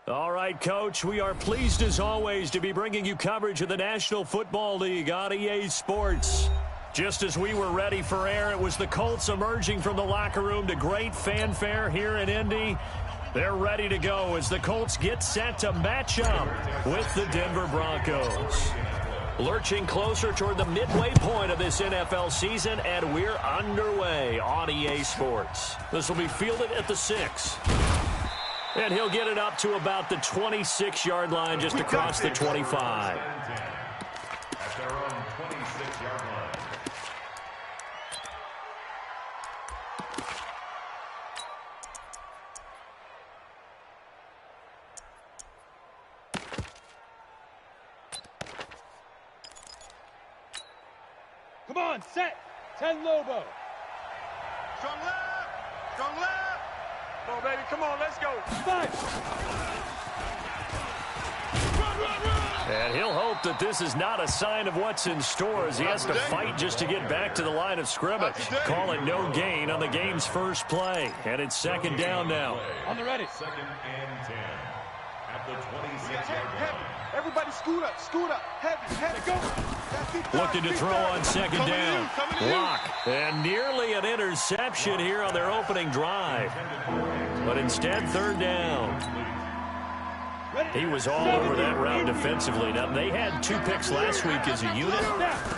All right, Coach, we are pleased as always to be bringing you coverage of the National Football League on EA Sports. Just as we were ready for air, it was the Colts emerging from the locker room to great fanfare here in Indy. They're ready to go as the Colts get set to match up with the Denver Broncos. Lurching closer toward the midway point of this NFL season, and we're underway on EA Sports. This will be fielded at the 6. And he'll get it up to about the 26-yard line, just across the 25. At their own 26-yard line. Come on, set. 10 Lobo. Strong left. Strong left. Come on, baby. Come on, let's go. 5. And he'll hope that this is not a sign of what's in store as he has to fight just to get back to the line of scrimmage. Call it no gain on the game's first play. And it's second down now. On the ready. Second and 10. At the 26-yard line. Everybody scoot up, heavy, go. Looking to throw on second down. Block. And nearly an interception here on their opening drive. But instead, third down. He was all over that route defensively. Now, they had 2 picks last week as a unit.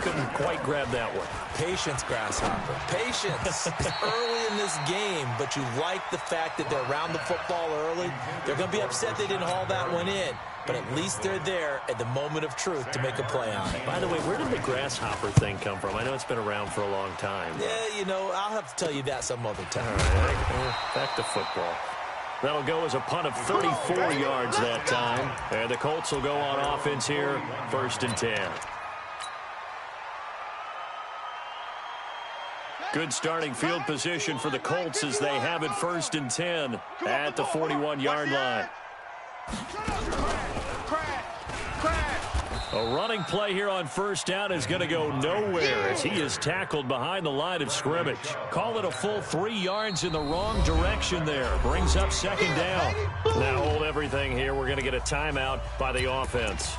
Couldn't quite grab that one. Patience, Grasshopper. Patience. It's early in this game, but you like the fact that they're around the football early. They're going to be upset they didn't haul that one in, but at least they're there at the moment of truth to make a play on it. By the way, where did the grasshopper thing come from? I know it's been around for a long time. Yeah, you know, I'll have to tell you that some other time. All right, back to football. That'll go as a punt of 34 yards that time. And the Colts will go on offense here, 1st and 10. Good starting field position for the Colts as they have it 1st and 10 at the 41-yard line. A running play here on 1st down is going to go nowhere as he is tackled behind the line of scrimmage. Call it a full 3 yards in the wrong direction there. Brings up second down. Now hold everything here. We're going to get a timeout by the offense.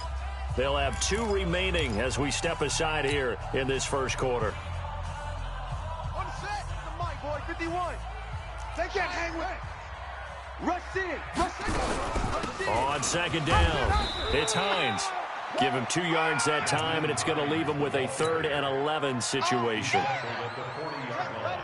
They'll have 2 remaining as we step aside here in this first quarter. On the set, the mic, boy, 51. They can't hang with it. Rush in. On second down, it's Hines. Give him 2 yards that time, and it's going to leave him with a 3rd and 11 situation.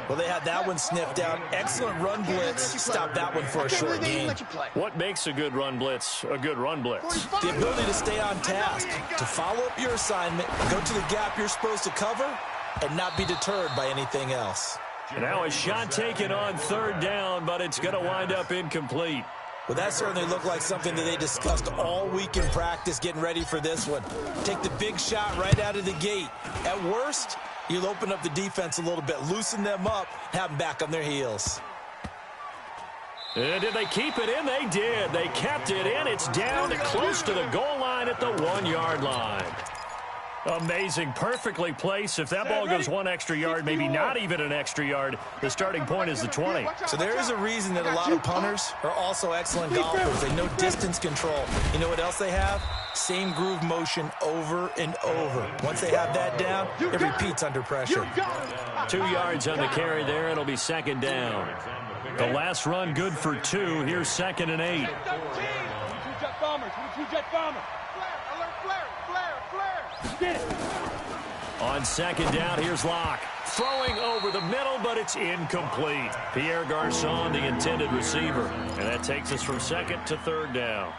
Well, they had that one sniffed out. Excellent run blitz. Stop that one for a short gain. What makes a good run blitz a good run blitz? The ability to stay on task, to follow up your assignment, go to the gap you're supposed to cover, and not be deterred by anything else. Now a shot taken on 3rd down, but it's going to wind up incomplete. Well, that certainly looked like something that they discussed all week in practice getting ready for this one. Take the big shot right out of the gate. At worst, you'll open up the defense a little bit, loosen them up, have them back on their heels. And did they keep it in? They did. They kept it in. It's down to close to the goal line at the 1-yard line. Amazing. Perfectly placed. If that ball goes 1 extra yard, maybe not even an extra yard, the starting point is the 20. So there is a reason that a lot of punters are also excellent golfers. They know distance control. You know what else they have? Same groove motion over and over. Once they have that down, it repeats under pressure. 2 yards on the carry there. It'll be second down. The last run good for 2. Here's 2nd and 8. 22 jet bombers. 22 jet bombers. On second down, here's Locke. Throwing over the middle, but it's incomplete. Pierre Garçon, the intended receiver. And that takes us from 2nd to 3rd down.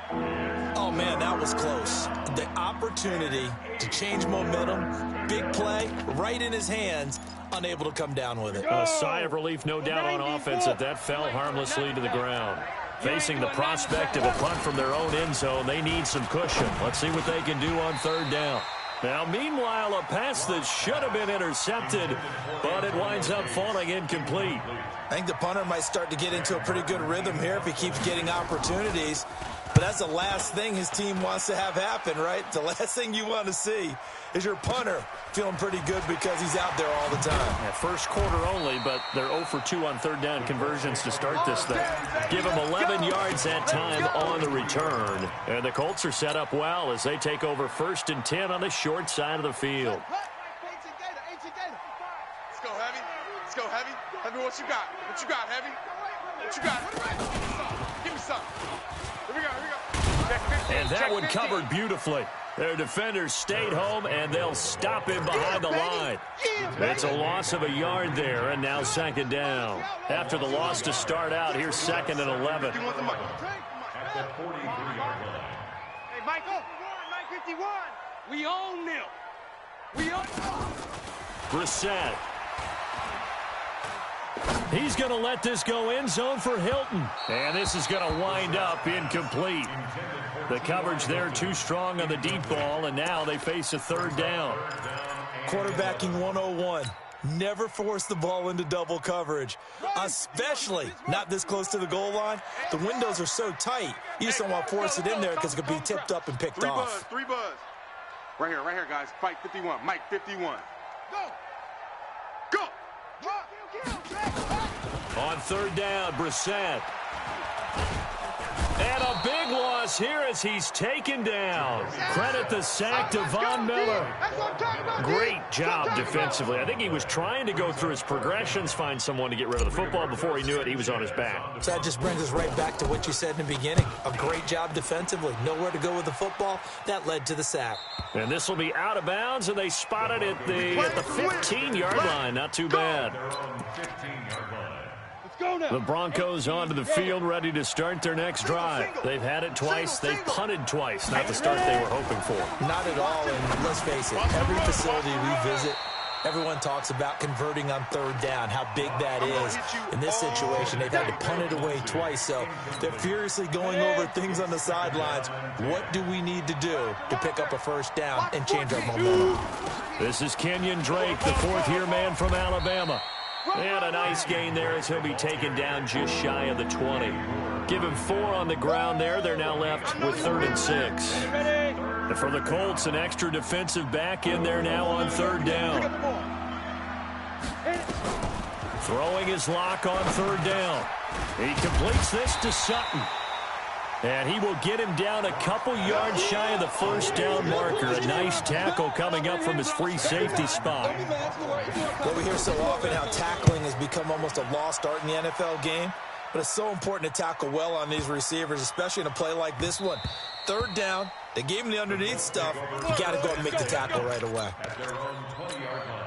Oh, man, that was close. The opportunity to change momentum, big play, right in his hands, unable to come down with it. A sigh of relief, no doubt, on offense that that fell harmlessly to the ground. Facing the prospect of a punt from their own end zone, they need some cushion. Let's see what they can do on 3rd down. Now, meanwhile, a pass that should have been intercepted, but it winds up falling incomplete. I think the punter might start to get into a pretty good rhythm here if he keeps getting opportunities. But that's the last thing his team wants to have happen, right? The last thing you want to see is your punter feeling pretty good because he's out there all the time. Yeah, first quarter only, but they're 0 for 2 on third down conversions to start this thing. Give them 11 yards that time on the return. And the Colts are set up well as they take over 1st and 10 on the short side of the field. Let's go, Heavy. Let's go, Heavy. Heavy, what you got? What you got, Heavy? What you got? Give me some. Here we go, here we go. Check 15, And that check one 15. covered beautifully. Their defenders stayed home, and they'll stop him behind the line. It's a loss of a yard there, and now 2nd down. After the loss to start out, here's 2nd and 11. At the 43-yard line. Hey, Mike 51. We own them. We own them. Brissett. He's going to let this go end zone for Hilton. And this is going to wind up incomplete. The coverage there too strong on the deep ball, and now they face a 3rd down. Quarterbacking 101. Never force the ball into double coverage, especially not this close to the goal line. The windows are so tight, you just don't want to force it in there because it could be tipped up and picked off. Three buzz. Right here, guys. Fight 51. Mike 51. Go. On 3rd down, Brissett. And a big loss here as he's taken down. Credit the sack to Von Miller. Great job defensively. I think he was trying to go through his progressions, find someone to get rid of the football. Before he knew it, he was on his back. So that just brings us right back to what you said in the beginning. A great job defensively. Nowhere to go with the football. That led to the sack. And this will be out of bounds, and they spot it at the 15-yard line. Not too bad. The Broncos onto the field, ready to start their next drive. They've had it twice. They've punted twice. Not the start they were hoping for. Not at all, and let's face it, every facility we visit, everyone talks about converting on 3rd down, how big that is. In this situation, they've had to punt it away twice, so they're furiously going over things on the sidelines. What do we need to do to pick up a 1st down and change our momentum? This is Kenyon Drake, the 4th-year man from Alabama. And a nice gain there as he'll be taken down just shy of the 20. Give him 4 on the ground there. They're now left with 3rd and 6. And for the Colts, an extra defensive back in there now on 3rd down. Throwing his lock on 3rd down. He completes this to Sutton. And he will get him down a couple yards shy of the 1st down marker. A nice tackle coming up from his free safety spot. Well, we hear so often how tackling has become almost a lost art in the NFL game. But it's so important to tackle well on these receivers, especially in a play like this one. 3rd down, they gave him the underneath stuff. You got to go and make the tackle right away. At their own 20-yard line.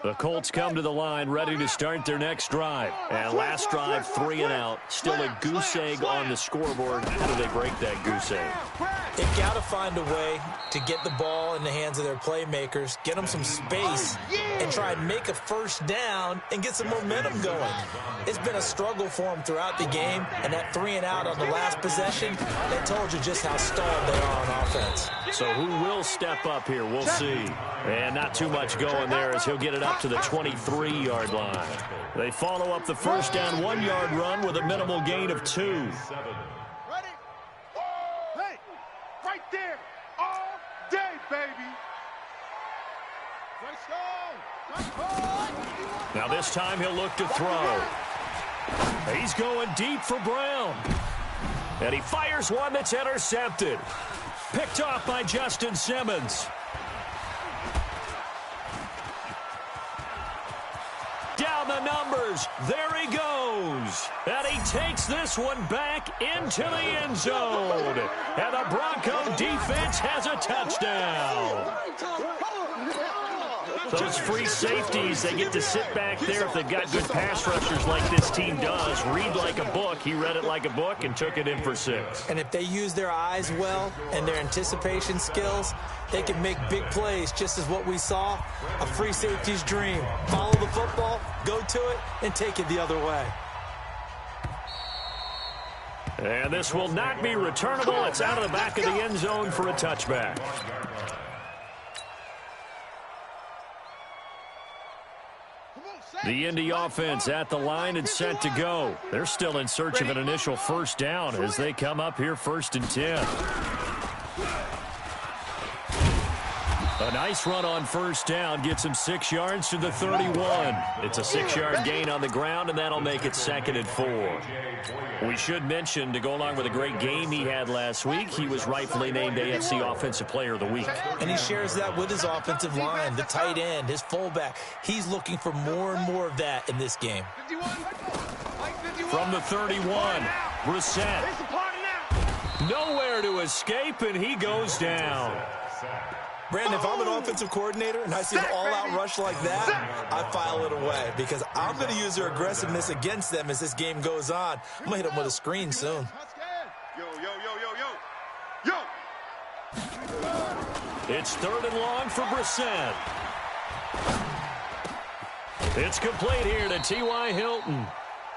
The Colts come to the line ready to start their next drive. And last drive, 3 and out. Still a goose egg on the scoreboard. How do they break that goose egg? They've got to find a way to get the ball in the hands of their playmakers, get them some space, and try and make a 1st down and get some momentum going. It's been a struggle for them throughout the game, and that 3 and out on the last possession, that told you just how stalled they are on offense. So who will step up here? We'll see. And not too much going there as he'll get it up to the 23-yard line. They follow up the 1st down 1-yard run with a minimal gain of 2. Ready? Hey, right there. All day, baby. Now this time he'll look to throw. He's going deep for Brown. And he fires one that's intercepted. Picked off by Justin Simmons. Down the numbers. There he goes. And he takes this one back into the end zone. And the Bronco defense has a touchdown. Those free safeties, they get to sit back there if they've got good pass rushers like this team does. Read like a book. He read it like a book and took it in for 6. And if they use their eyes well and their anticipation skills, they can make big plays, just as what we saw, a free safety's dream. Follow the football, go to it, and take it the other way. And this will not be returnable. It's out of the back of the end zone for a touchback. The Indy offense at the line and set to go. They're still in search of an initial first down as they come up here 1st and 10. A nice run on first down gets him 6 yards to the 31. It's a 6-yard gain on the ground, and that'll make it 2nd and 4. We should mention, to go along with a great game he had last week, he was rightfully named AFC Offensive Player of the Week. And he shares that with his offensive line, the tight end, his fullback. He's looking for more and more of that in this game. From the 31, Brissett. Nowhere to escape, and he goes down. Brandon, if I'm an offensive coordinator and I see an all-out rush like that, I file it away because I'm going to use their aggressiveness against them as this game goes on. I'm going to hit them with a screen soon. Yo. It's 3rd and long for Brissett. It's complete here to T.Y. Hilton.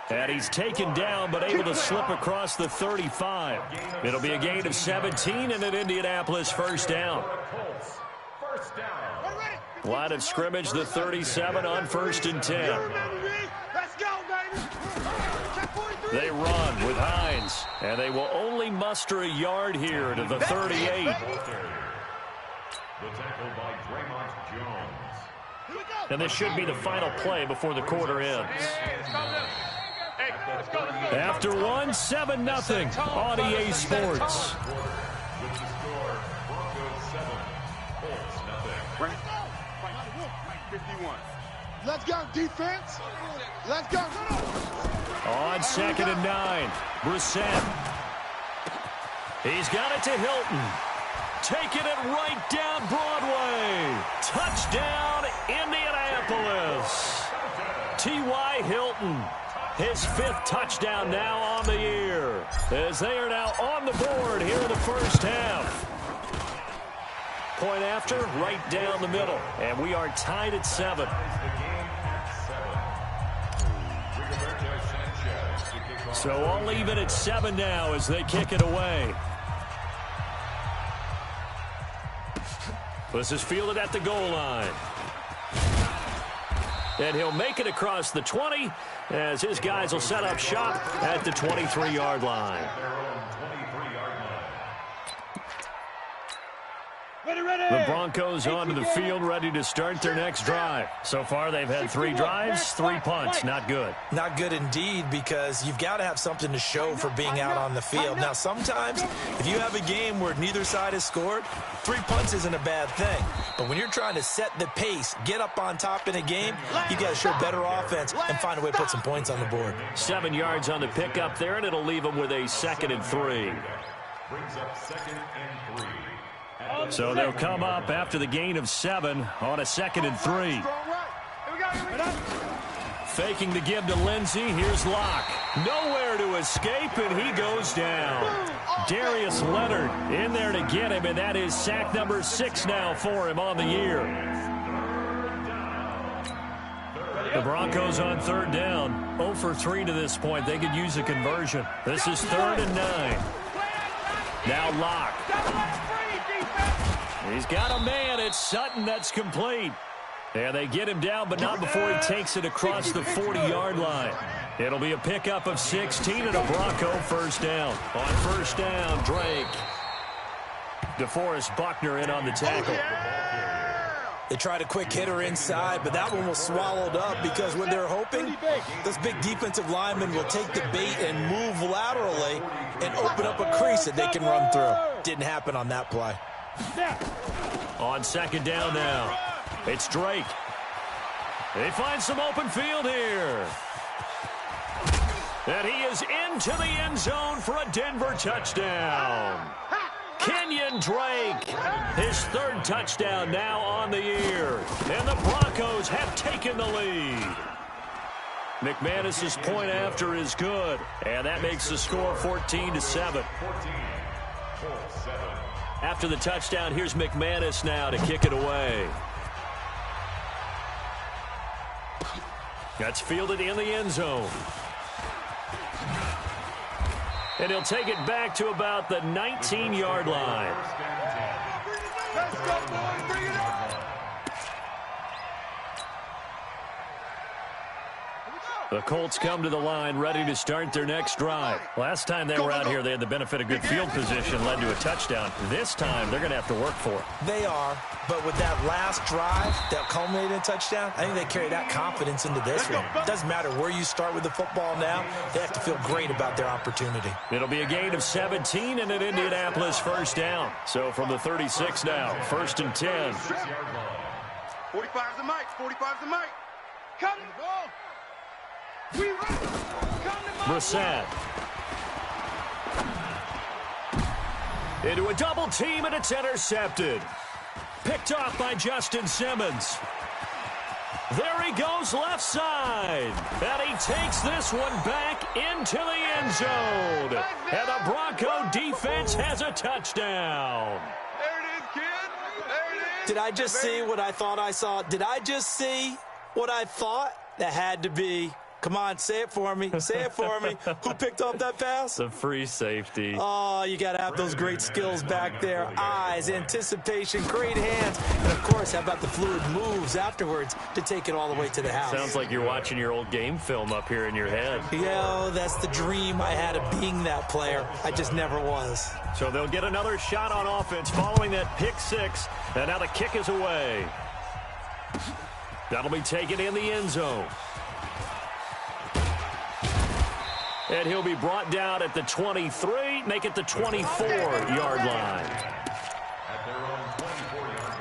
And he's taken down, but able to slip across the 35. It'll be a gain of 17 and an Indianapolis first down. Line of scrimmage, the 37 on 1st and 10. They run with Hines, and they will only muster a yard here to the 38. And this should be the final play before the quarter ends. After one, 7-0 on EA Sports. Let's go, defense. Let's go. On 2nd and 9, Brissett. He's got it to Hilton. Taking it right down Broadway. Touchdown, Indianapolis. T.Y. Hilton. His 5th touchdown now on the year. As they are now on the board here in the first half. Point after, right down the middle. And we are tied at 7. So all even at 7 now as they kick it away. This is fielded at the goal line. And he'll make it across the 20 as his guys will set up shop at the 23-yard line. The Broncos onto the field, ready to start their next drive. So far, they've had 3 drives, 3 punts. Not good. Not good indeed, because you've got to have something to show for being out on the field. Now, sometimes, if you have a game where neither side has scored, 3 punts isn't a bad thing. But when you're trying to set the pace, get up on top in a game, you've got to show better offense and find a way to put some points on the board. 7 yards on the pickup there, and it'll leave them with a 2nd and 3. Brings up 2nd and 3. So they'll come up after the gain of 7 on a 2nd and 3. Faking the give to Lindsey. Here's Locke. Nowhere to escape, and he goes down. Darius Leonard in there to get him, and that is sack number 6 now for him on the year. The Broncos on 3rd down. 0 for 3 to this point. They could use a conversion. This is 3rd and 9. Now Locke. He's got a man. It's Sutton. That's complete. And they get him down, but not before he takes it across the 40-yard line. It'll be a pickup of 16 and a Bronco first down. On first down, Drake. DeForest Buckner in on the tackle. They tried a quick hitter inside, but that one was swallowed up because when they're hoping, those big defensive linemen will take the bait and move laterally and open up a crease that they can run through. Didn't happen on that play. On 2nd down now, it's Drake. They find some open field here. And he is into the end zone for a Denver touchdown. Kenyon Drake, his 3rd touchdown now on the year. And the Broncos have taken the lead. McManus's point after is good. And that makes the score 14-7. After the touchdown, here's McManus now to kick it away. That's fielded in the end zone. And he'll take it back to about the 19-yard line. Let's go, boys. Bring it up. The Colts come to the line ready to start their next drive. Last time they were out here, they had the benefit of good field position, led to a touchdown. This time, they're going to have to work for it. They are, but with that last drive that culminated in a touchdown, I think they carry that confidence into this one. It doesn't matter where you start with the football now. They have to feel great about their opportunity. It'll be a gain of 17 and an Indianapolis first down. So from the 36 now, 1st and 10. 45's the mic. 45's the mic. Come to ball. We run. Come to Brissett. Into a double team, and it's intercepted. Picked off by Justin Simmons. There he goes left side. And he takes this one back into the end zone. And the Bronco defense has a touchdown. There it is, kid. There it is. Did I just see what I thought I saw? Did I just see what I thought? That had to be. Come on, say it for me. Say it for me. Who picked up that pass? The free safety. Oh, you got to have those great skills back there. Eyes, anticipation, great hands. And, of course, how about the fluid moves afterwards to take it all the way to the house? Sounds like you're watching your old game film up here in your head. Yeah, that's the dream I had of being that player. I just never was. So they'll get another shot on offense following that pick six. And now the kick is away. That'll be taken in the end zone. And he'll be brought down at the 23, make it the 24-yard line. At their own 24-yard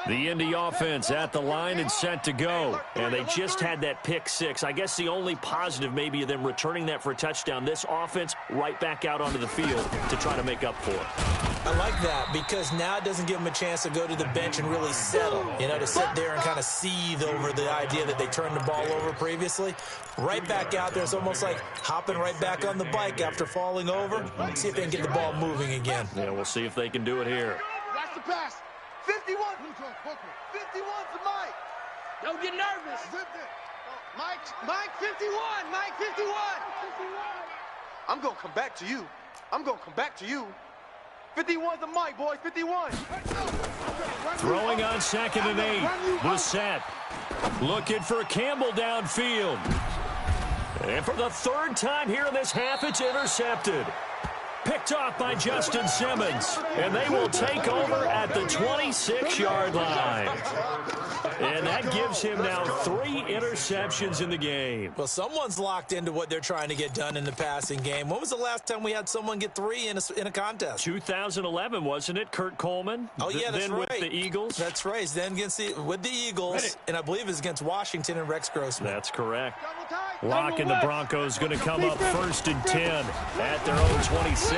line. The Indy offense at the line and set to go. And they just had that pick six. I guess the only positive maybe of them returning that for a touchdown. This offense right back out onto the field to try to make up for it. I like that because now it doesn't give them a chance to go to the bench and really settle, to sit there and kind of seethe over the idea that they turned the ball over previously. Right back out there. It's almost like hopping right back on the bike after falling over. Let's see if they can get the ball moving again. Yeah, we'll see if they can do it here. Watch the pass. 51. 51's the mic. Don't get nervous. Mike 51. Mike 51. I'm going to come back to you. 51's the mic, boys. 51. Throwing on 2nd and 8. Brissett looking for Campbell downfield. And for the 3rd time here in this half, it's intercepted. Picked off by Justin Simmons. And they will take over at the 26-yard line. And that gives him now 3 interceptions in the game. Well, someone's locked into what they're trying to get done in the passing game. When was the last time we had someone get 3 in a contest? 2011, wasn't it? Kurt Coleman? Oh, yeah, that's then right. With the Eagles? That's right. Then with the Eagles, and I believe it's against Washington and Rex Grossman. That's correct. Lock and the Broncos going to come up 1st and 10 at their own 26.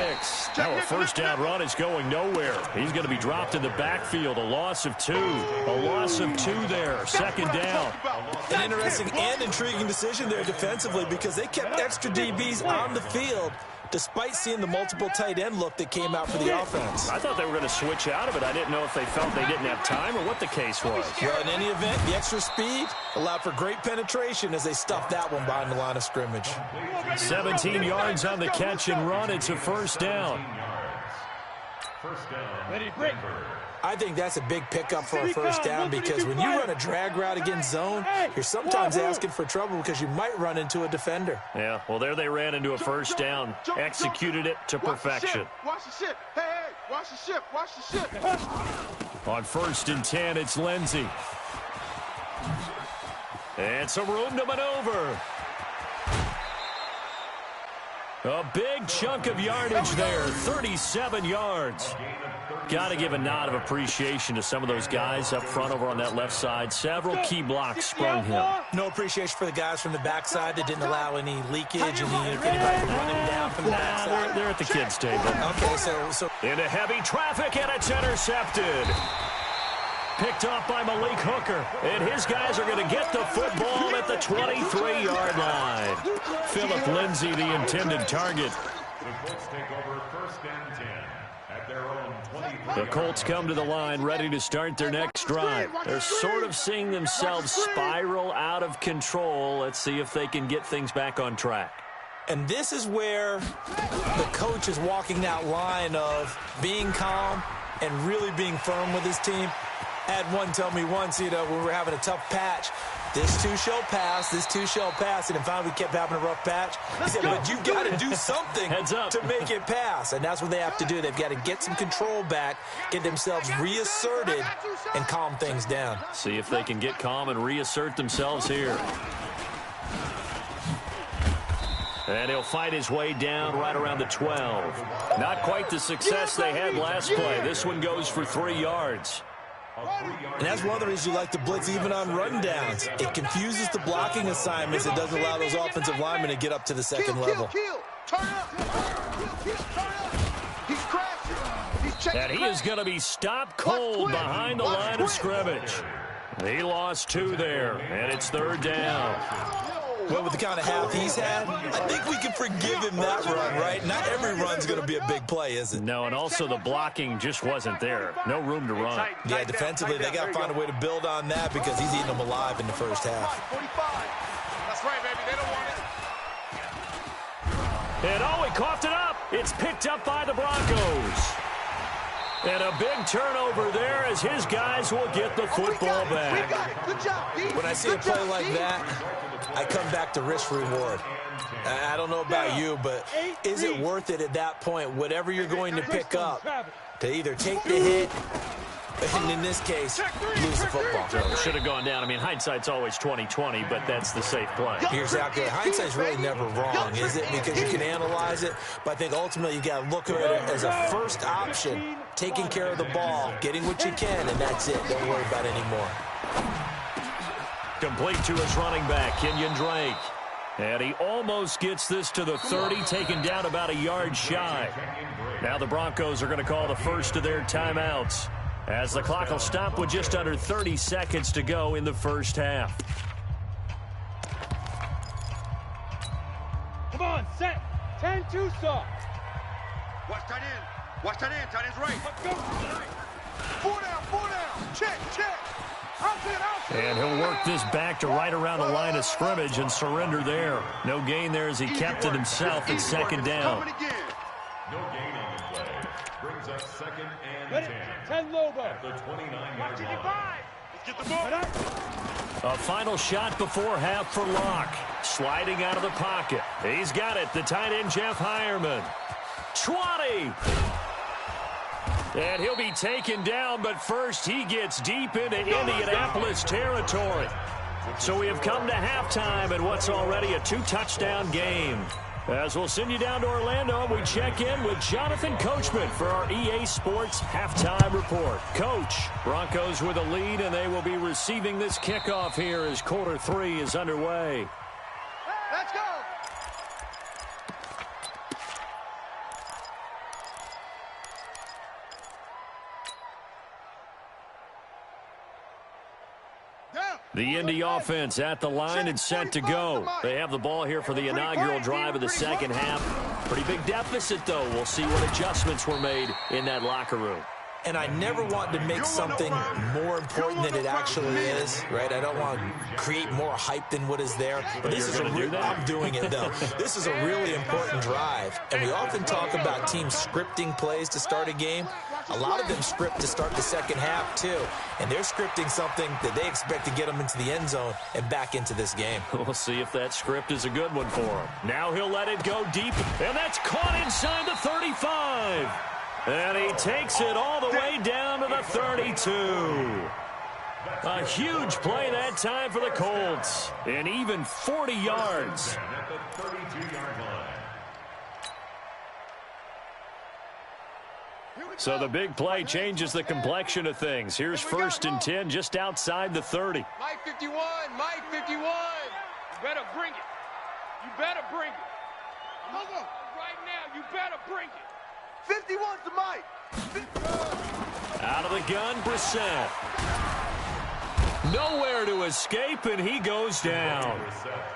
Now a first down run is going nowhere. He's going to be dropped in the backfield. A loss of 2. A loss of 2 there. 2nd down. An interesting and intriguing decision there defensively because they kept extra DBs on the field despite seeing the multiple tight end look that came out for the offense. I thought they were going to switch out of it. I didn't know if they felt they didn't have time or what the case was. Well, in any event, the extra speed allowed for great penetration as they stuffed that one behind the line of scrimmage. 17 yards on the catch and run. It's a first down. First down. Ready to break. I think that's a big pickup for a first down because when you run a drag route against zone, you're sometimes asking for trouble because you might run into a defender. Yeah, well, there they ran into a first down. Executed it to perfection. Watch the ship. Hey, watch the ship. Watch the ship. On 1st and 10, it's Lindsey. And some room to maneuver. A big chunk of yardage there, 37 yards. Got to give a nod of appreciation to some of those guys up front over on that left side. Several key blocks sprung him. No appreciation for the guys from the backside that didn't allow any leakage and anybody running down from the backside. They're at the kids' table. Okay, so into heavy traffic, and it's intercepted. Picked off by Malik Hooker, and his guys are going to get the football at the 23-yard line. Philip Lindsay, the intended target. The Colts take over 1st and 10 at their own 23. The Colts come to the line ready to start their next drive. They're sort of seeing themselves spiral out of control. Let's see if they can get things back on track. And this is where the coach is walking that line of being calm, and really being firm with his team. I had one tell me once, when we were having a tough patch, this too shall pass, this too shall pass, and then finally we kept having a rough patch. He said, but you've got to do something to make it pass, and that's what they have to do. They've got to get some control back, get themselves reasserted, and calm things down. See if they can get calm and reassert themselves here. And he'll fight his way down right around the 12. Not quite the success they had last play. This one goes for 3 yards. And that's one of the reasons you like to blitz even on rundowns. It confuses the blocking assignments. It doesn't allow those offensive linemen to get up to the second level. Turn up. He's crashing. He's checking. And he is going to be stopped cold behind the line of scrimmage. He lost 2 there, and it's 3rd down. Well, with the kind of half he's had, I think we can forgive him that run, right? Not every run's going to be a big play, is it? No, and also the blocking just wasn't there. No room to run. Yeah, defensively, they got to find a way to build on that because he's eating them alive in the first half. 45. That's right, baby. They don't want it. And he coughed it up. It's picked up by the Broncos. And a big turnover there as his guys will get the football back. Good job, D. When I see a play like that, I come back to risk-reward. I don't know about you, but is it worth it at that point, whatever you're going to pick up, to either take the hit, and in this case, lose the football? Should have gone down. I mean, hindsight's always 20/20, but that's the safe play. You're exactly right. Hindsight's really never wrong, is it? Because you can analyze it, but I think ultimately you got to look at it as a first option, taking care of the ball, getting what you can, and that's it. Don't worry about it anymore. Complete to his running back, Kenyon Drake. And he almost gets this to the 30, taken down about a yard shy. Now the Broncos are going to call the first of their timeouts, as the clock will stop with just under 30 seconds to go in the first half. Come on, set. 10-2 stop. Watch tight end. Watch tight end. Tight end's right. Let's go. 4 down. Check. And he'll work this back to right around the line of scrimmage and surrender there. No gain there as he kept it himself at 2nd down. No gain on the play. Brings up 2nd and 10. 10 Lobo. At the 29-yard line. Let's get the ball. A final shot before half for Locke. Sliding out of the pocket. He's got it. The tight end, Jeff Hireman. 20. And he'll be taken down, but first he gets deep into Indianapolis territory. So we have come to halftime in what's already a 2-touchdown game. As we'll send you down to Orlando, we check in with Jonathan Coachman for our EA Sports Halftime Report. Coach, Broncos with a lead, and they will be receiving this kickoff here as quarter 3 is underway. Let's go. The Indy offense at the line and set to go. They have the ball here for the inaugural drive of the second half. Pretty big deficit, though. We'll see what adjustments were made in that locker room. And I never want to make something more important than it actually is, right? I don't want to create more hype than what is there. But this is I'm doing it, though. This is a really important drive. And we often talk about teams scripting plays to start a game. A lot of them script to start the second half, too. And they're scripting something that they expect to get them into the end zone and back into this game. We'll see if that script is a good one for him. Now he'll let it go deep, and that's caught inside the 35. And he takes it all the way down to the 32. A huge play that time for the Colts. And even 40 yards. At the 32-yard line. So the big play changes the complexion of things. Here's 1st and 10 just outside the 30. Mike 51. Mike 51. You better bring it. You better bring it. Right now, you better bring it. 51's the Mike. Out of the gun, Brissett. Nowhere to escape, and he goes down.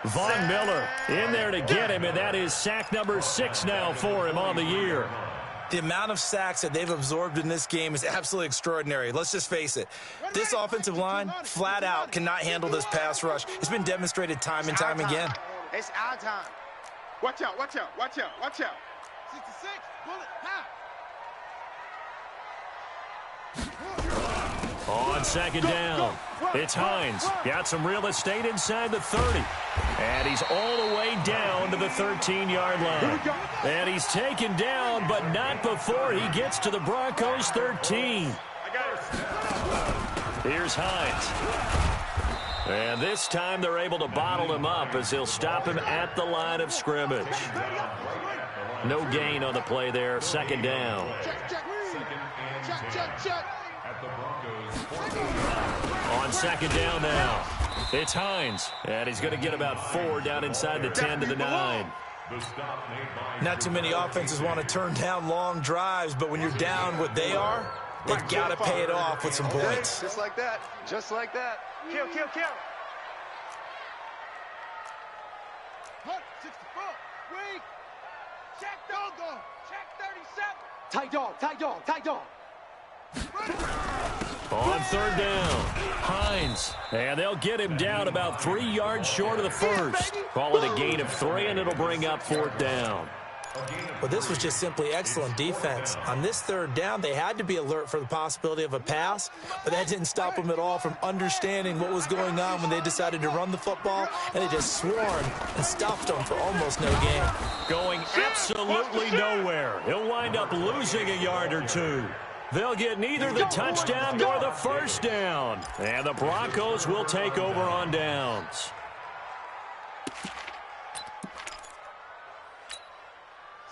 Von Miller in there to get him, and that is sack number 6 now for him on the year. The amount of sacks that they've absorbed in this game is absolutely extraordinary. Let's just face it. This offensive line, flat out, cannot handle this pass rush. It's been demonstrated time and time again. It's our time. Watch out. 66. Bullet. Half. On second down, it's Hines. Got some real estate inside the 30. And he's all the way down to the 13-yard line. And he's taken down, but not before he gets to the Broncos' 13. Here's Hines. And this time they're able to bottle him up as they'll stop him at the line of scrimmage. No gain on the play there. Second down. On second down now, it's Hines. And he's going to get about 4 down inside the 10 to the 9. Not too many offenses want to turn down long drives, but when you're down what they are, they've got to pay it off with some points. Just like that. Just like that. Kill, kill, kill. 64. Wait. Check dog. Check 37. Tight dog, tight dog, tight dog. On third down, Hines. And they'll get him down about 3 yards short of the first. Call it a gain of 3, and it'll bring up fourth down. Well, this was just simply excellent defense. On this third down, they had to be alert for the possibility of a pass, but that didn't stop them at all from understanding what was going on when they decided to run the football, and they just swarmed and stuffed them for almost no gain. Going absolutely nowhere. He'll wind up losing a yard or 2. They'll get neither the touchdown nor the first down. And the Broncos will take over on downs.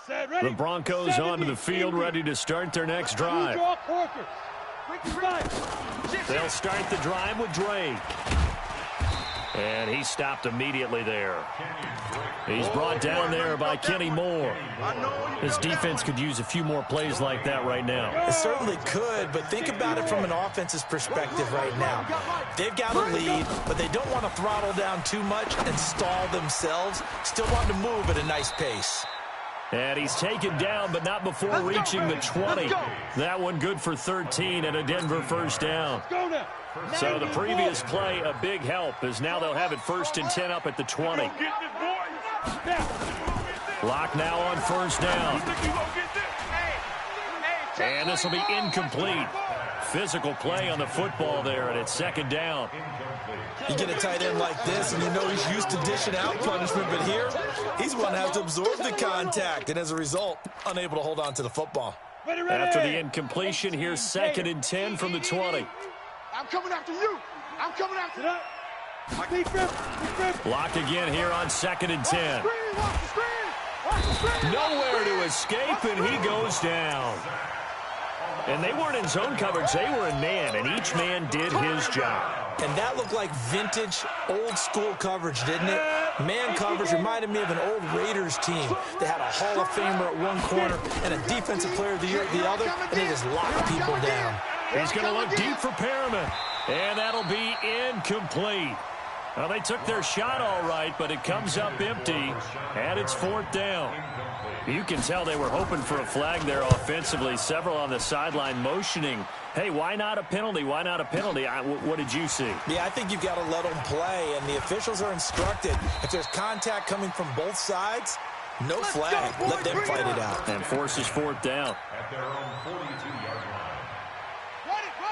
The Broncos onto the field, ready to start their next drive. They'll start the drive with Drake. And he stopped immediately there. He's brought down there by Kenny Moore. His defense could use a few more plays like that right now. It certainly could, but think about it from an offense's perspective right now. They've got a lead, but they don't want to throttle down too much and stall themselves. Still want to move at a nice pace. And he's taken down, but not before reaching the 20. That one good for 13 and a Denver first down. So the previous play, a big help, as now they'll have it 1st and 10 up at the 20. Lock now on first down. And this will be incomplete. Physical play on the football there, and it's second down. You get a tight end like this, and you know he's used to dishing out punishment, but here, he's going to have to absorb the contact, and as a result, unable to hold on to the football. After the incompletion, here's 2nd and 10 from the 20. I'm coming after you. I'm coming after that. Block again here on 2nd and 10. Nowhere to escape, and he goes down. And they weren't in zone coverage. They were in man, and each man did his job. And that looked like vintage, old-school coverage, didn't it? Man coverage reminded me of an old Raiders team. They had a Hall of Famer at one corner and a Defensive Player of the Year at the other, and they just locked people down. He's going to look deep for Perriman, and that'll be incomplete. Well, they took their shot all right, but it comes up empty, and it's 4th down. You can tell they were hoping for a flag there offensively. Several on the sideline motioning, hey, why not a penalty? Why not a penalty? What did you see? Yeah, I think you've got to let them play, and the officials are instructed. If there's contact coming from both sides, no flag. Let them fight it out. And forces 4th down.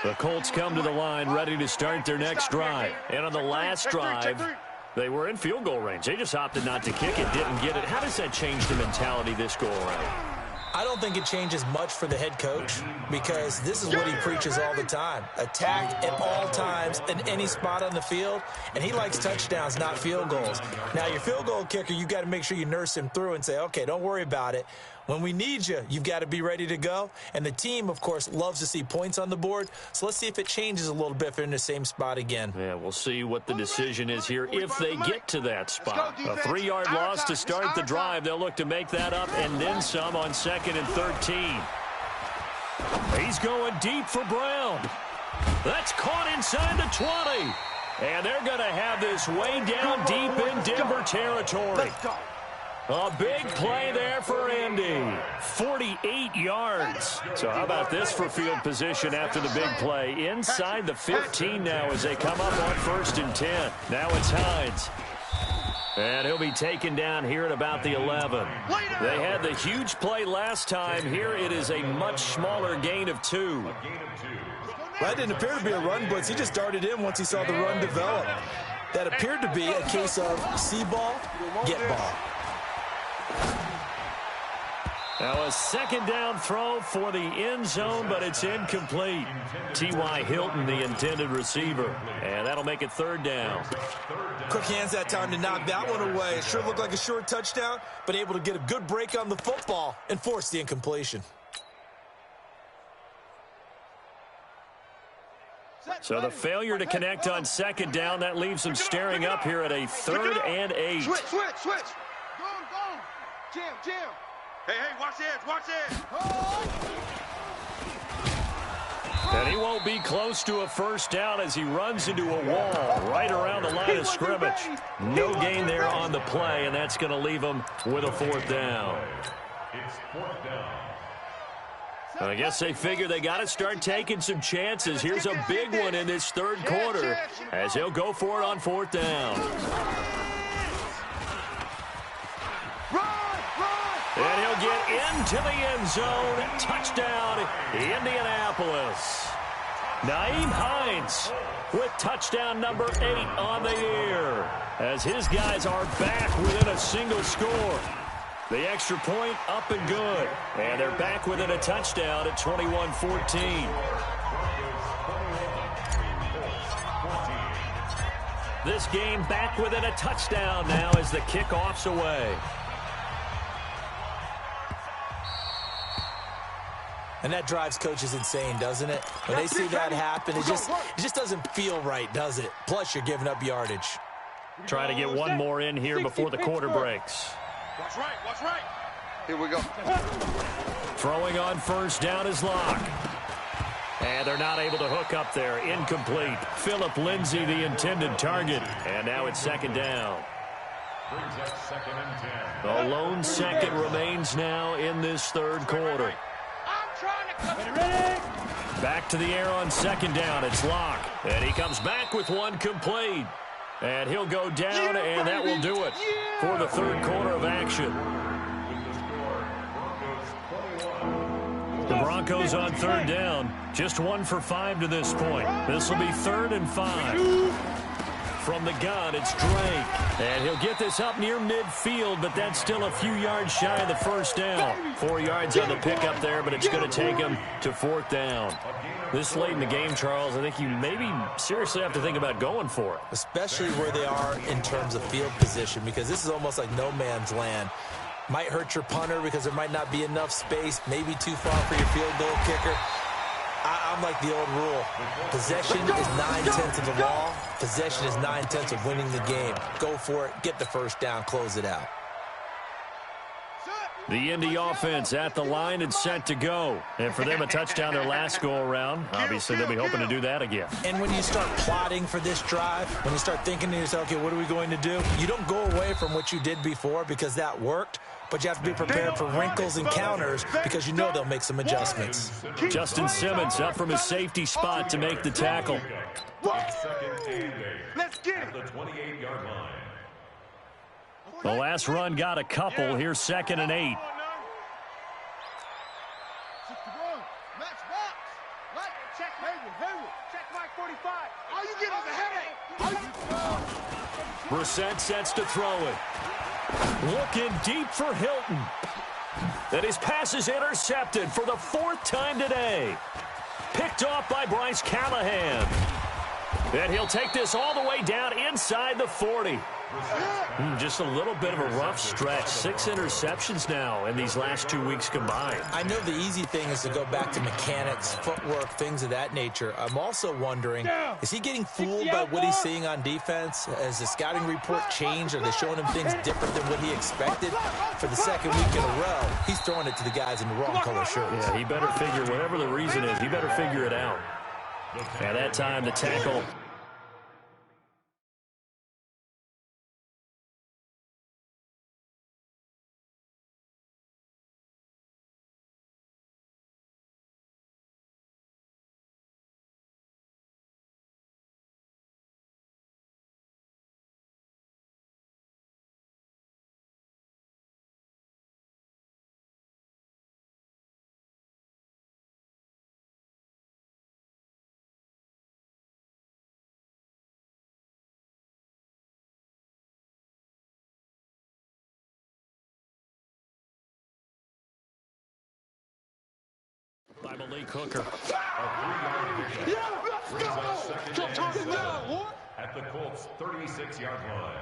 The Colts come to the line ready to start their next drive. And on the last drive, they were in field goal range. They just opted not to kick it, didn't get it. How does that change the mentality this go around? I don't think it changes much for the head coach because this is what he preaches all the time. Attack at all times in any spot on the field, and he likes touchdowns, not field goals. Now, your field goal kicker, you've got to make sure you nurse him through and say, okay, don't worry about it. When we need you, you've got to be ready to go. And the team, of course, loves to see points on the board. So let's see if it changes a little bit if they're in the same spot again. Yeah, we'll see what the decision is here if they get to that spot. A 3-yard loss to start the drive. They'll look to make that up and then some on 2nd and 13. He's going deep for Brown. That's caught inside the 20. And they're going to have this way down deep in Denver territory. A big play there for Andy. 48 yards. So how about this for field position after the big play? Inside the 15 now as they come up on 1st and 10. Now it's Hines. And he'll be taken down here at about the 11. They had the huge play last time. Here it is a much smaller gain of 2. That didn't appear to be a run blitz. He just darted in once he saw the run develop. That appeared to be a case of see ball, get ball. Now a second down throw for the end zone, but it's incomplete. T.Y. Hilton, the intended receiver. And that'll make it 3rd down. Quick hands that time to knock that one away. It sure looked like a short touchdown, but able to get a good break on the football and force the incompletion. So the failure to connect on 2nd down, that leaves them staring up here at a 3rd and 8. Switch. Go. Jam. Hey, watch the edge. And he won't be close to a 1st down as he runs into a wall right around the line of scrimmage. No gain there on the play, and that's going to leave him with a 4th down. It's 4th down. I guess they figure they got to start taking some chances. Here's a big one in this 3rd quarter as he'll go for it on 4th down. And he'll get into the end zone. Touchdown, Indianapolis. Nyheim Hines with touchdown number 8 on the year as his guys are back within a single score. The extra point up and good. And they're back within a touchdown at 21-14. This game back within a touchdown now as the kickoff's away. And that drives coaches insane, doesn't it? When they see that happen, it just doesn't feel right, does it? Plus, you're giving up yardage. Trying to get one more in here before the quarter breaks. Watch right. Here we go. Throwing on 1st down is Locke. And they're not able to hook up there. Incomplete. Philip Lindsay, the intended target. And now it's 2nd down. Brings up 2nd and 10. A lone second remains now in this 3rd quarter. Back to the air on 2nd down. It's Locke. And he comes back with one complete. And he'll go down, and that will do it for the 3rd quarter of action. The Broncos on 3rd down. Just 1 for 5 to this point. This will be 3rd and 5. From the gun, it's Drake. And he'll get this up near midfield, but that's still a few yards shy of the 1st down. 4 yards on the pickup there, but it's going to take him to 4th down. This late in the game, Charles, I think you maybe seriously have to think about going for it. Especially where they are in terms of field position, because this is almost like no man's land. Might hurt your punter because there might not be enough space, maybe too far for your field goal kicker. I'm like the old rule. Possession is 9/10 of the law. Possession is 9/10 of winning the game. Go for it. Get the 1st down. Close it out. The Indy offense at the line and set to go. And for them, a touchdown their last go-around. Obviously, they'll be hoping to do that again. And when you start plotting for this drive, when you start thinking to yourself, okay, what are we going to do? You don't go away from what you did before because that worked. But you have to be prepared for wrinkles and counters because you know they'll make some adjustments. Justin Simmons up from his safety spot to make the tackle. Let's get it. The 28-yard line. The last run got a couple. Here's 2nd and 8. Brissett sets to throw it. Looking deep for Hilton. And his pass is intercepted for the 4th time today. Picked off by Bryce Callahan. And he'll take this all the way down inside the 40. Just a little bit of a rough stretch. 6 interceptions now in these last 2 weeks combined. I know the easy thing is to go back to mechanics, footwork, things of that nature. I'm also wondering, is he getting fooled by what he's seeing on defense? Has the scouting report changed? Are they showing him things different than what he expected? For the 2nd week in a row, he's throwing it to the guys in the wrong color shirts. Yeah, he better figure, whatever the reason is, he better figure it out. At that time, the tackle Malik Hooker. At the Colts' 36-yard line.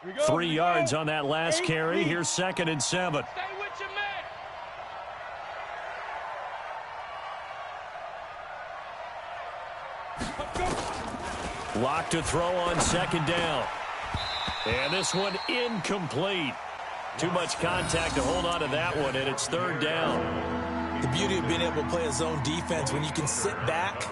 Here we go. 3 yards on that last carry. Here's 2nd and 7. Stay with your man. Lock to throw on 2nd down. And this one incomplete. Too much contact to hold on to that one, and it's 3rd down. The beauty of being able to play a zone defense, when you can sit back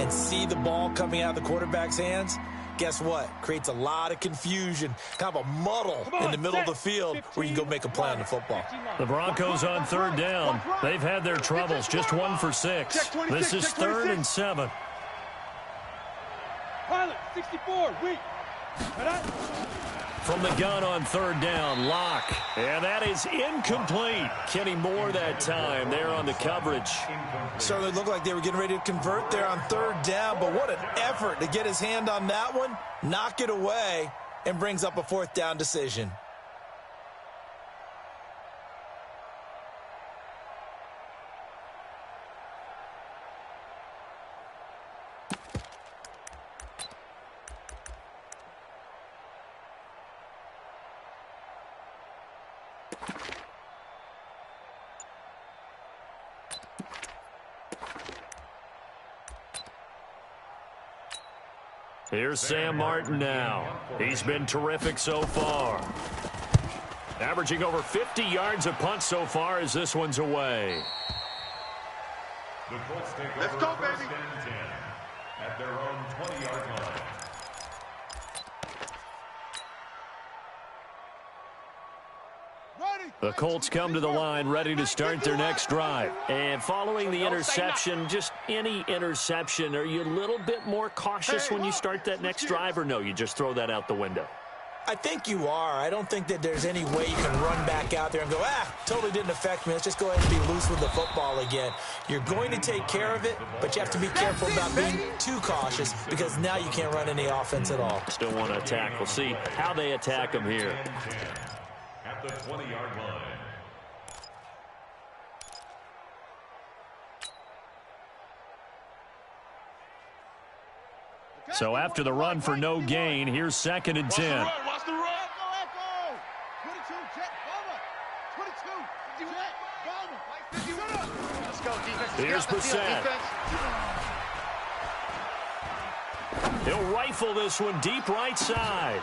and see the ball coming out of the quarterback's hands, guess what? Creates a lot of confusion, kind of a muddle in the middle of the field where you can go make a play on the football. The Broncos on 3rd down. They've had their troubles, just 1 for 6. This is 3rd and 7. Pilot, 64, weak. From the gun on 3rd down, Lock. And that is incomplete. Kenny Moore that time there on the coverage. Certainly looked like they were getting ready to convert there on 3rd down, but what an effort to get his hand on that one, knock it away, and brings up a 4th down decision. Here's Sam Martin now. He's been terrific so far. Averaging over 50 yards a punt so far as this one's away. The Colts take Let's over go, 1st baby. and 10 at their own 20-yard line. The Colts come to the line ready to start their next drive. And following the interception, just any interception, are you a little bit more cautious when you start that next drive, or no, you just throw that out the window? I think you are. I don't think that there's any way you can run back out there and go, totally didn't affect me. Let's just go ahead and be loose with the football again. You're going to take care of it, but you have to be careful about being too cautious because now you can't run any offense at all. Still want to attack. We'll see how they attack them here. At the 20-yard line. So after the run for no gain, here's 2nd and 10. Watch the run. Echo. 22, jet, bomber. 22, jet, bomber. Let's go, defense. Here's Brissett. He'll rifle this one deep right side.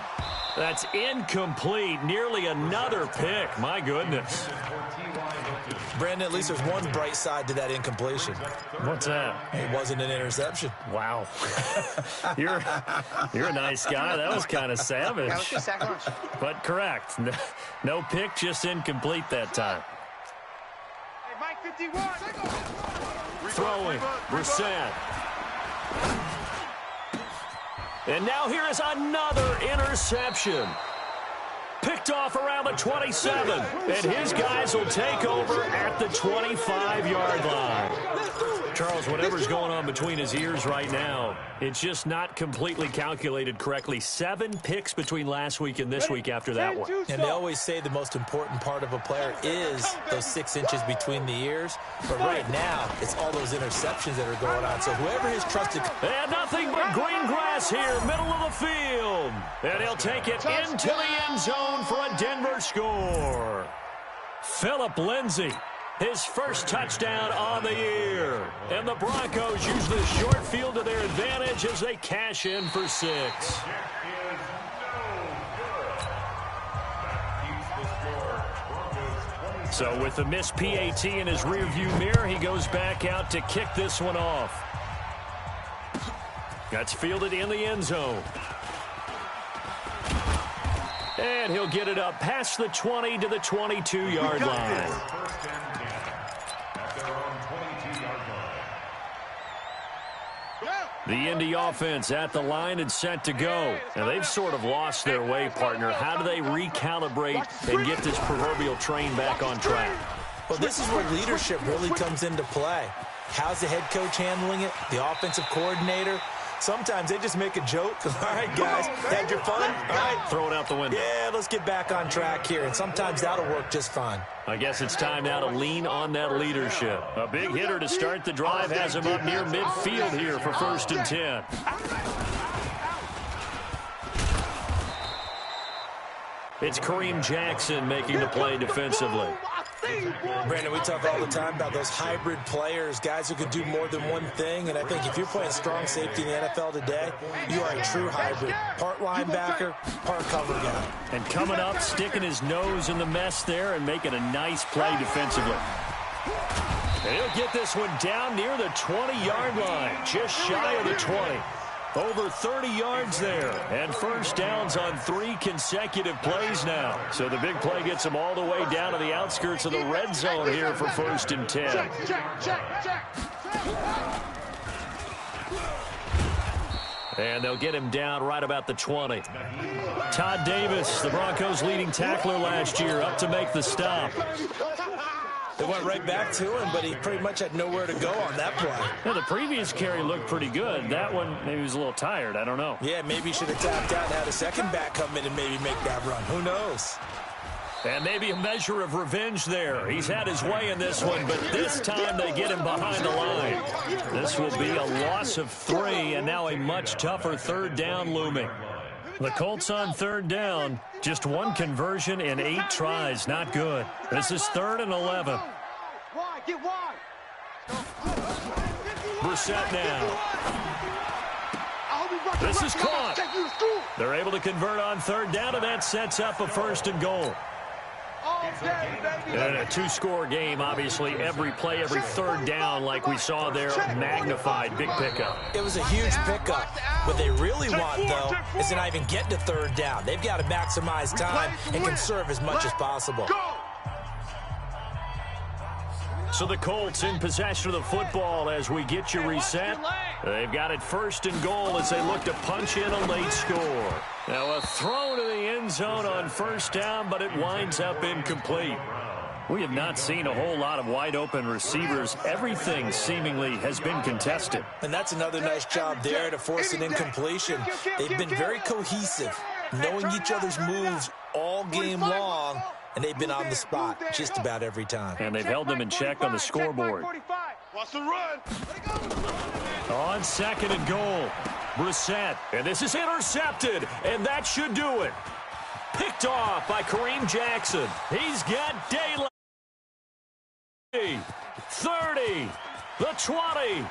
That's incomplete. Nearly another pick. My goodness. Brandon, at least there's one bright side to that incompletion. What's that? It wasn't an interception. Wow. You're a nice guy. That was kind of savage. That was your second one. But correct. No pick, just incomplete that time. Hey, Mike 51. Throwing. Brissett. And now here is another interception. Picked off around the 27. And his guys will take over at the 25-yard line. Charles, whatever's going on between his ears right now, it's just not completely calculated correctly. 7 picks between last week and this week after that one. And they always say the most important part of a player is those 6 inches between the ears. But right now, it's all those interceptions that are going on. So whoever has trusted... And nothing but green grass here, middle of the field. And he'll take it into the end zone for a Denver score. Phillip Lindsay, his first touchdown on the year. And the Broncos use the short field to their advantage as they cash in for 6. So with the missed PAT in his rearview mirror, he goes back out to kick this one off. That's fielded in the end zone. And he'll get it up past the 20 to the 22-yard line. First and 10 at their own 22-yard line. The Indy offense at the line and set to go. Now, they've sort of lost their way, partner. How do they recalibrate and get this proverbial train back on track? Well, this is where leadership really comes into play. How's the head coach handling it? The offensive coordinator? Sometimes they just make a joke. All right, guys, had your fun? All right. Throw it out the window. Yeah, let's get back on track here, and sometimes that'll work just fine. I guess it's time now to lean on that leadership. A big hitter to start the drive has him up near midfield here for 1st and 10. It's Kareem Jackson making the play defensively. Brandon, we talk all the time about those hybrid players, guys who can do more than one thing, and I think if you're playing strong safety in the NFL today, you are a true hybrid. Part linebacker, part cover guy. And coming up, sticking his nose in the mess there and making a nice play defensively. And he'll get this one down near the 20-yard line, just shy of the 20. Over 30 yards there, and 1st downs on 3 consecutive plays now. So the big play gets them all the way down to the outskirts of the red zone here for 1st and 10. And they'll get him down right about the 20. Todd Davis, the Broncos' leading tackler last year, up to make the stop. They went right back to him, but he pretty much had nowhere to go on that play. Yeah, the previous carry looked pretty good. That one, maybe he was a little tired. I don't know. Yeah, maybe he should have tapped out and had a second back come in and maybe make that run. Who knows? And maybe a measure of revenge there. He's had his way in this one, but this time they get him behind the line. This will be a loss of 3, and now a much tougher 3rd down looming. The Colts on 3rd down. Just 1 conversion in 8 tries. Not good. This is 3rd and 11. Brissett now. This is caught. They're able to convert on 3rd down, and that sets up a 1st and goal. And a 2-score game, obviously, every play, every 3rd down, like we saw there, magnified. Big pickup. It was a huge pickup. What they really want, though, is to not even get to 3rd down. They've got to maximize time and conserve as much as possible. So the Colts in possession of the football as we get you reset. They've got it 1st and goal as they look to punch in a late score. Now a throw to the end zone on 1st down, but it winds up incomplete. We have not seen a whole lot of wide open receivers. Everything seemingly has been contested. And that's another nice job there to force an incompletion. They've been very cohesive, knowing each other's moves all game long. And they've been on the spot just about every time. And they've held them in check on the scoreboard. Watch the run. On 2nd and goal, Brissett. And this is intercepted, and that should do it. Picked off by Kareem Jackson. He's got daylight. 30, the 20.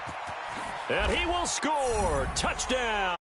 And he will score. Touchdown.